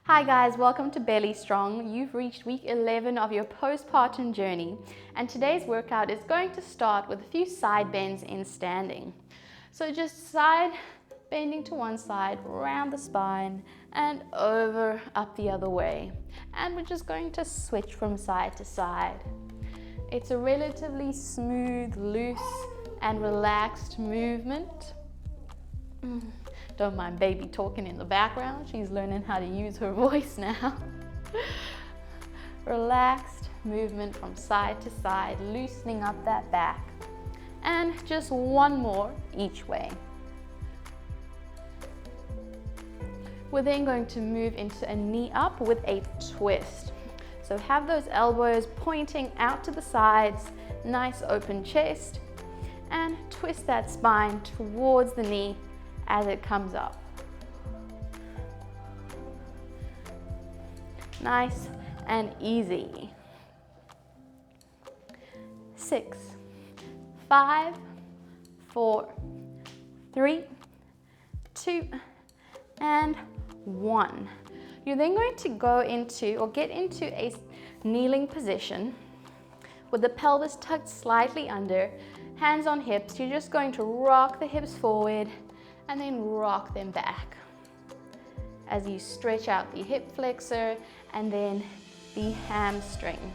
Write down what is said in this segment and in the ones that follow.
Hi guys, welcome to Belly Strong. You've reached week 11 of your postpartum journey, and today's workout is going to start with a few side bends in standing. So just side bending to one side, round the spine and over, up the other way. And we're just going to switch from side to side. It's a relatively smooth, loose and relaxed movement. Don't mind baby talking in the background. She's learning how to use her voice now. Relaxed movement from side to side, loosening up that back. And just one more each way. We're then going to move into a knee up with a twist. So have those elbows pointing out to the sides, nice open chest, and twist that spine towards the knee as it comes up. Nice and easy. 6, 5, 4, 3, 2, and 1. You're then going to go into or get into a kneeling position with the pelvis tucked slightly under, hands on hips. You're just going to rock the hips forward and then rock them back as you stretch out the hip flexor and then the hamstring.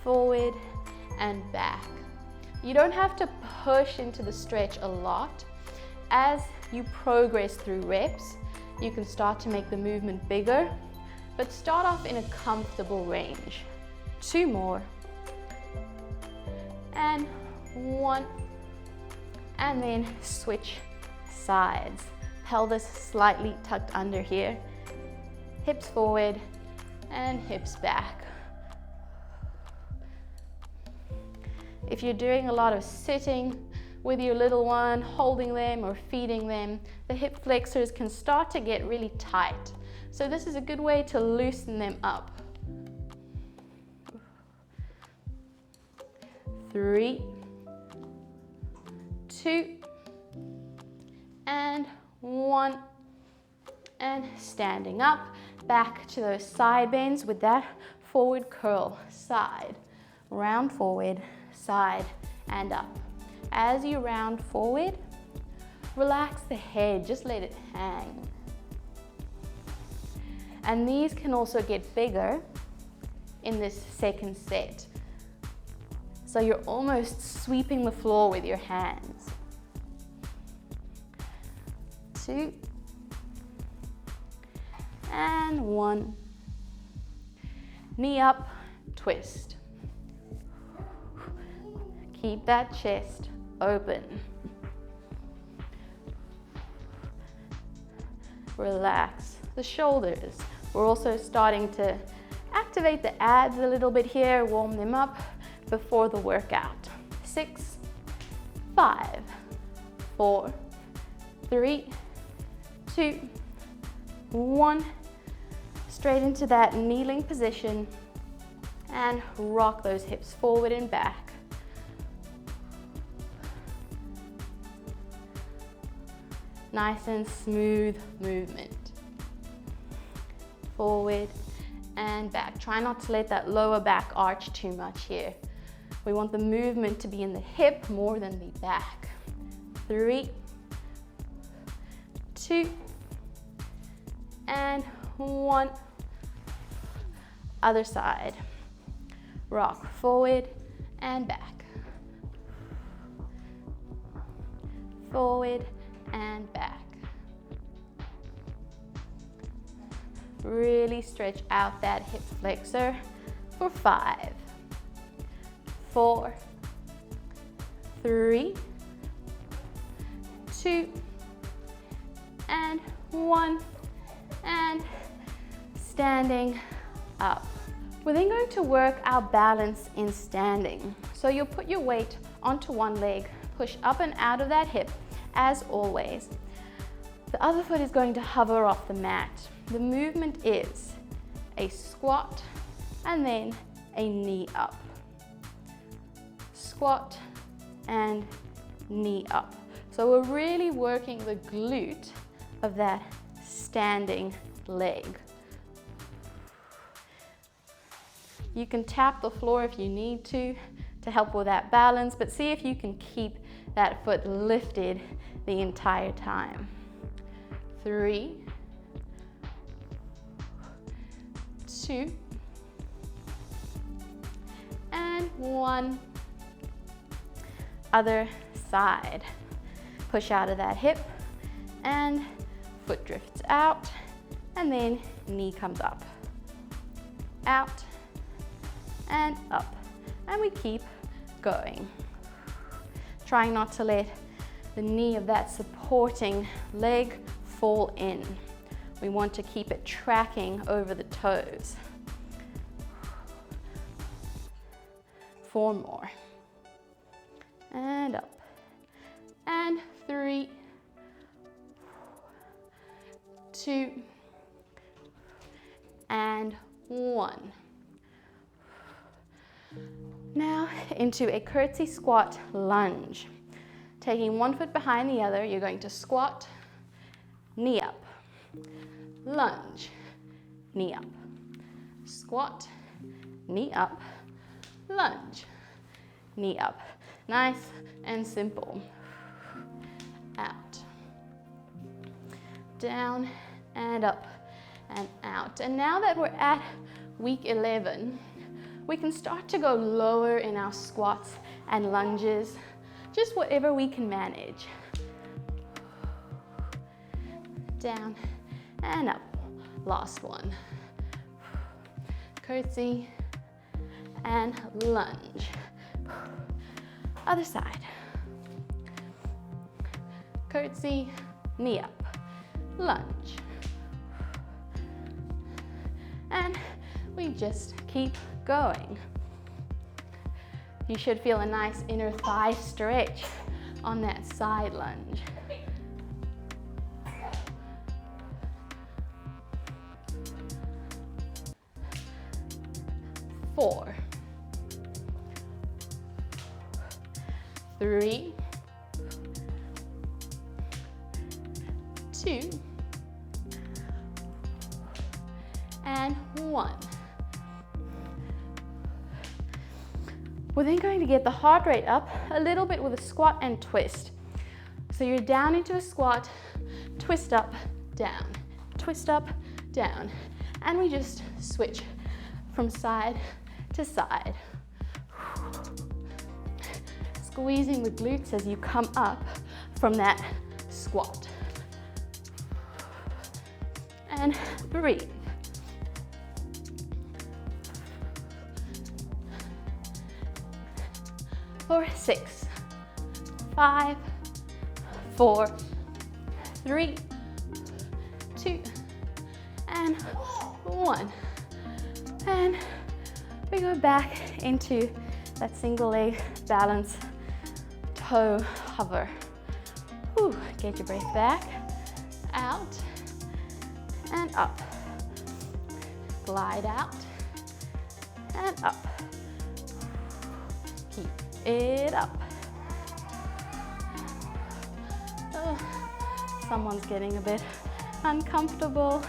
Forward and back. You don't have to push into the stretch a lot. As you progress through reps, you can start to make the movement bigger, but start off in a comfortable range. 2 more. And 1. And then switch sides. Pelvis slightly tucked under here. Hips forward and hips back. If you're doing a lot of sitting with your little one, holding them or feeding them, the hip flexors can start to get really tight. So this is a good way to loosen them up. 3, 2, and 1, and standing up, back to those side bends with that forward curl, side, round forward, side, and up. As you round forward, relax the head, just let it hang. And these can also get bigger in this second set. So you're almost sweeping the floor with your hands. 2, and 1. Knee up, twist. Keep that chest open. Relax the shoulders. We're also starting to activate the abs a little bit here, warm them up before the workout. 6, 5, 4, 3, 2, 1. Straight into that kneeling position and rock those hips forward and back. Nice and smooth movement. Forward and back. Try not to let that lower back arch too much here. We want the movement to be in the hip more than the back. 3, 2, and 1. Other side. Rock forward and back. Forward and back. Really stretch out that hip flexor for 5, 4, 3, 2, and 1, and standing up. We're then going to work our balance in standing. So you'll put your weight onto one leg, push up and out of that hip as always. The other foot is going to hover off the mat. The movement is a squat and then a knee up. Squat and knee up. So we're really working the glute of that standing leg. You can tap the floor if you need to help with that balance, but see if you can keep that foot lifted the entire time. 3, 2, and 1. Other side. Push out of that hip and foot drifts out, and then knee comes up, out and up, and we keep going. Trying not to let the knee of that supporting leg fall in. We want to keep it tracking over the toes. 4 more. And up. And 3, 2, and 1. Now into a curtsy squat lunge. Taking one foot behind the other, you're going to squat, knee up, lunge, knee up, squat, knee up, lunge, knee up. Nice and simple. Out, down and up and out. And now that we're at week 11, we can start to go lower in our squats and lunges, just whatever we can manage. Down and up. Last one. Curtsy and lunge. Other side. Curtsy, knee up, lunge. And we just keep going. You should feel a nice inner thigh stretch on that side lunge. Four, 3, 2, and 1. We're then going to get the heart rate up a little bit with a squat and twist. So you're down into a squat, twist up, down, twist up, down. And we just switch from side to side. Squeezing the glutes as you come up from that squat. And breathe. For 6, 5, 4, 3, 2, and 1. And we go back into that single leg balance, toe hover. Whew, get your breath back, out and up. Glide out and up. Keep it up. Oh, someone's getting a bit uncomfortable.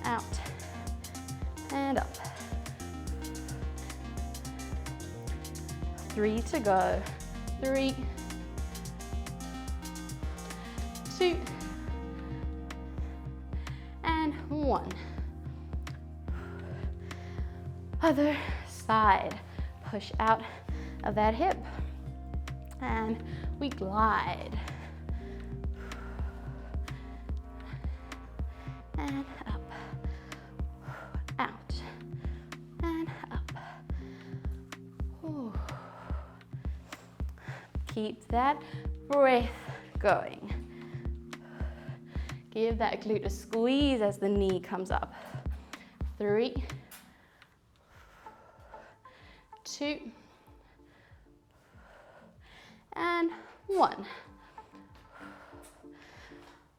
Out and up. 3 to go. 3, 2, and 1. Other side. Push out of that hip and we glide. And up. Out and up. Ooh. Keep that breath going. Give that glute a squeeze as the knee comes up. 3, 2, and 1.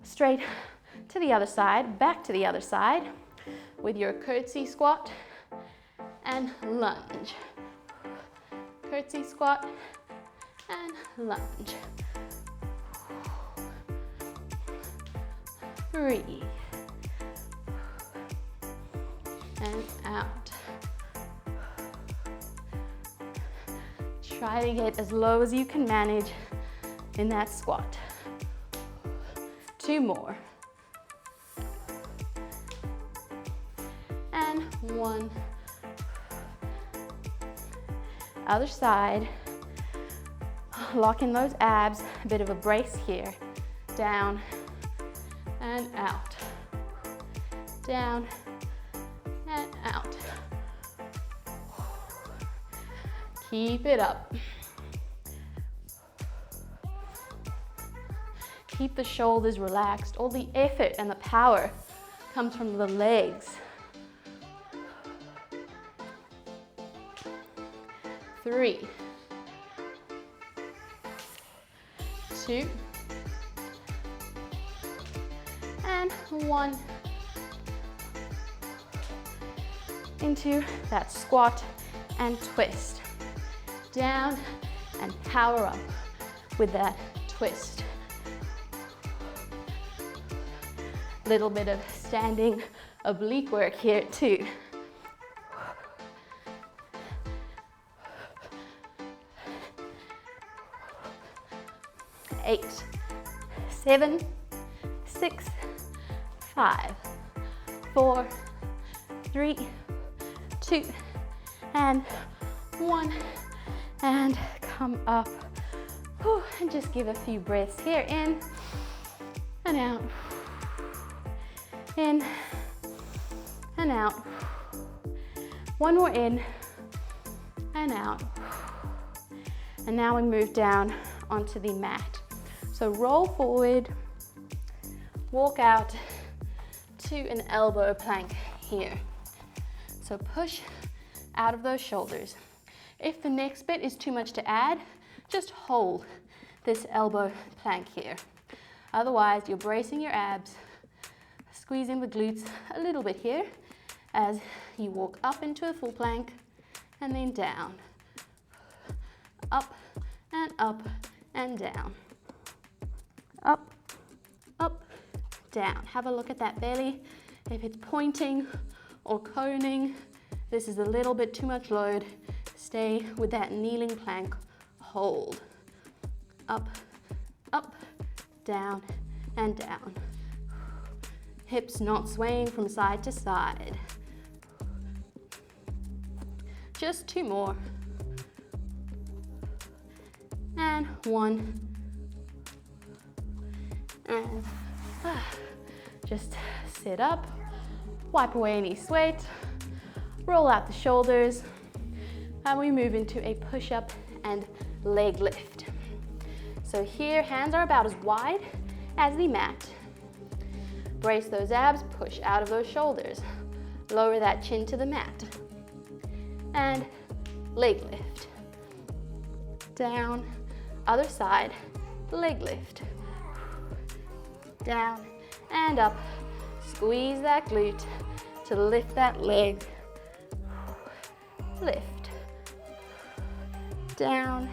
Straight to the other side, back to the other side with your curtsy squat and lunge. Curtsy squat and lunge. breathe, and out. Try to get as low as you can manage in that squat. 2 more. And 1. Other side. Lock in those abs, a bit of a brace here. Down and out. Down and out. Keep it up. Keep the shoulders relaxed. All the effort and the power comes from the legs. 3, 2, and 1. Into that squat and twist. Down and power up with that twist. Little bit of standing oblique work here too. 8, 7, 6, 5, 4, 3, 2, and 1. And come up. And just give a few breaths here. In and out. In and out. 1 more in and out. And now we move down onto the mat. So roll forward, walk out to an elbow plank here. So push out of those shoulders. If the next bit is too much to add, just hold this elbow plank here. Otherwise, you're bracing your abs, squeezing the glutes a little bit here as you walk up into a full plank and then down. Up and down. Up, up, down. Have a look at that belly. If it's pointing or coning, this is a little bit too much load. Stay with that kneeling plank. Hold. Up, up, down, and down. Hips not swaying from side to side. Just 2 more. And 1. And just sit up. Wipe away any sweat. Roll out the shoulders. And we move into a push-up and leg lift. So here, hands are about as wide as the mat. Brace those abs, push out of those shoulders. Lower that chin to the mat. And leg lift. Down, other side, leg lift. Down and up. Squeeze that glute to lift that leg. Lift. Down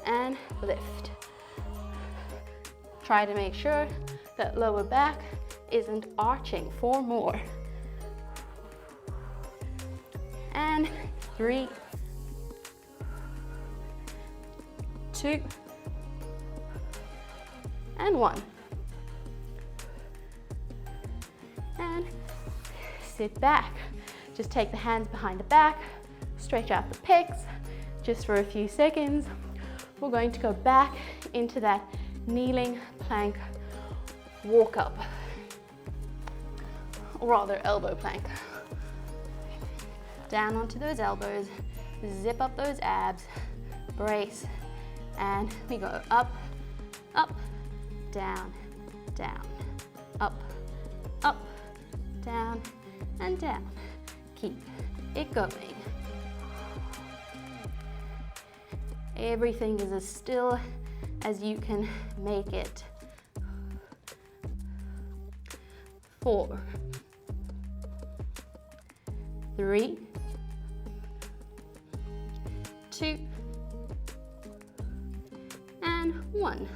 and lift. Try to make sure that lower back isn't arching. 4 more. And 3, 2, and 1. And sit back. Just take the hands behind the back, stretch out the pecs. Just for a few seconds, we're going to go back into that kneeling plank walk up, or rather elbow plank. Down onto those elbows, zip up those abs, brace, and we go up, up, down, down, up, up, down, and down. Keep it going. Everything is as still as you can make it. 4, 3, 2, and 1.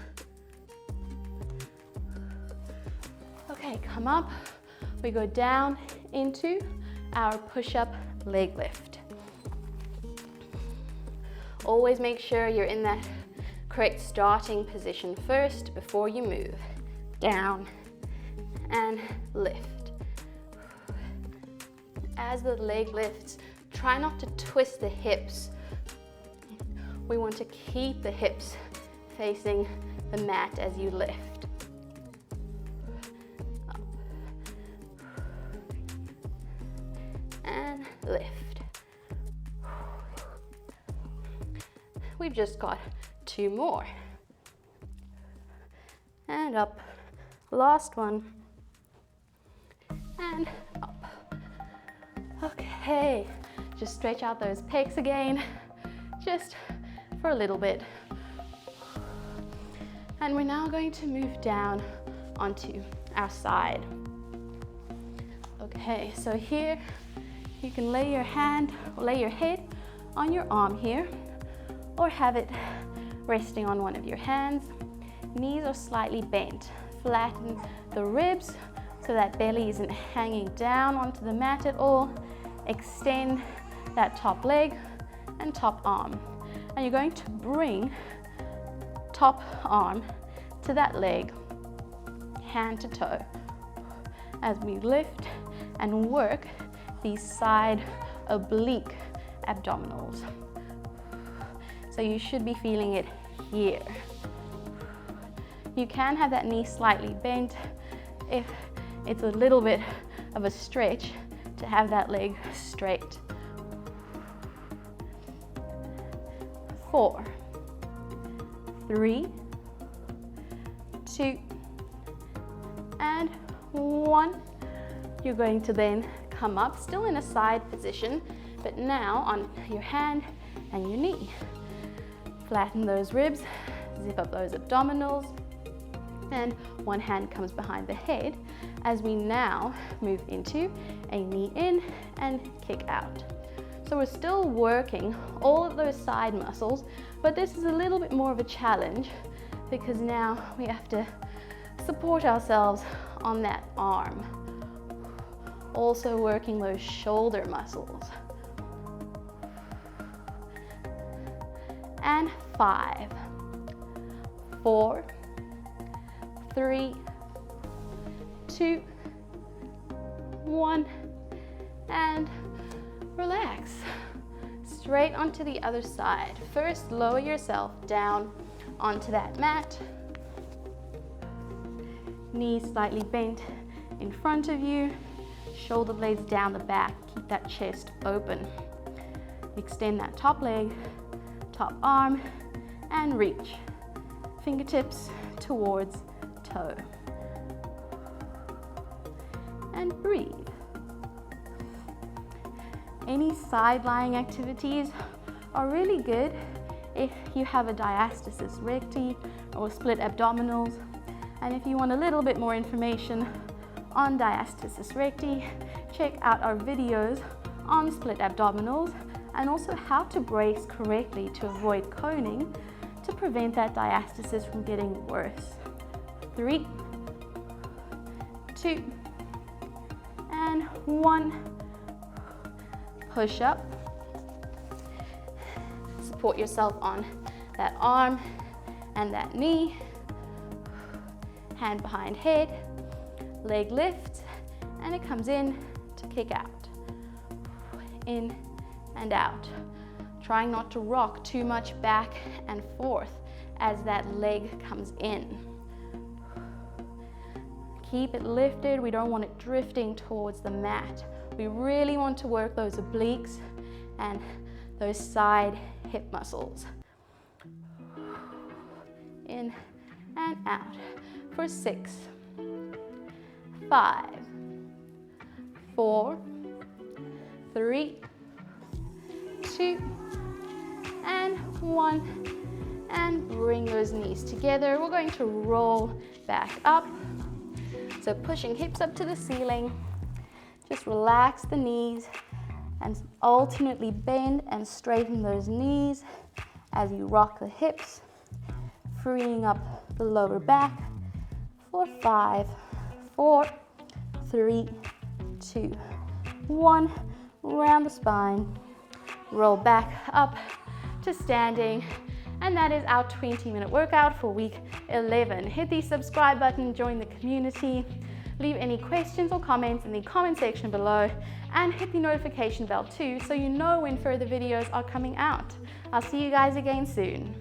Okay, come up. We go down into our push-up leg lift. Always make sure you're in that correct starting position first before you move. Down and lift. As the leg lifts, try not to twist the hips. We want to keep the hips facing the mat as you lift. Up. And lift. We've just got 2 more. And up. Last one. And up. Okay, just stretch out those pecs again, just for a little bit. And we're now going to move down onto our side. Okay, so here you can lay your head on your arm here, or have it resting on one of your hands. Knees are slightly bent. Flatten the ribs so that belly isn't hanging down onto the mat at all. Extend that top leg and top arm. And you're going to bring top arm to that leg, hand to toe, as we lift and work these side oblique abdominals. So you should be feeling it here. You can have that knee slightly bent if it's a little bit of a stretch to have that leg straight. 4, 3, 2, and 1. You're going to then come up, still in a side position, but now on your hand and your knee. Flatten those ribs, zip up those abdominals, and one hand comes behind the head as we now move into a knee in and kick out. So we're still working all of those side muscles, but this is a little bit more of a challenge because now we have to support ourselves on that arm. Also working those shoulder muscles. And 5, 4, 3, 2, 1, and relax. Straight onto the other side. First, lower yourself down onto that mat. Knees slightly bent in front of you. Shoulder blades down the back. Keep that chest open. Extend that top leg, top arm, and reach. Fingertips towards toe. And breathe. Any side lying activities are really good if you have a diastasis recti or split abdominals. And if you want a little bit more information on diastasis recti, check out our videos on split abdominals and also how to brace correctly to avoid coning to prevent that diastasis from getting worse. 3, 2, and 1. Push up. Support yourself on that arm and that knee. Hand behind head. Leg lifts and it comes in to kick out. In and out. Trying not to rock too much back and forth as that leg comes in. Keep it lifted. We don't want it drifting towards the mat. We really want to work those obliques and those side hip muscles. In and out for 6, 5, 4, 3, 2, and 1. And bring those knees together. We're going to roll back up. So pushing hips up to the ceiling. Just relax the knees and alternately bend and straighten those knees as you rock the hips, freeing up the lower back for 5, 4, 3, 2, 1. Round the spine. Roll back up to standing. And that is our 20-minute workout for week 11. Hit the subscribe button, join the community. Leave any questions or comments in the comment section below, and hit the notification bell too so you know when further videos are coming out. I'll see you guys again soon.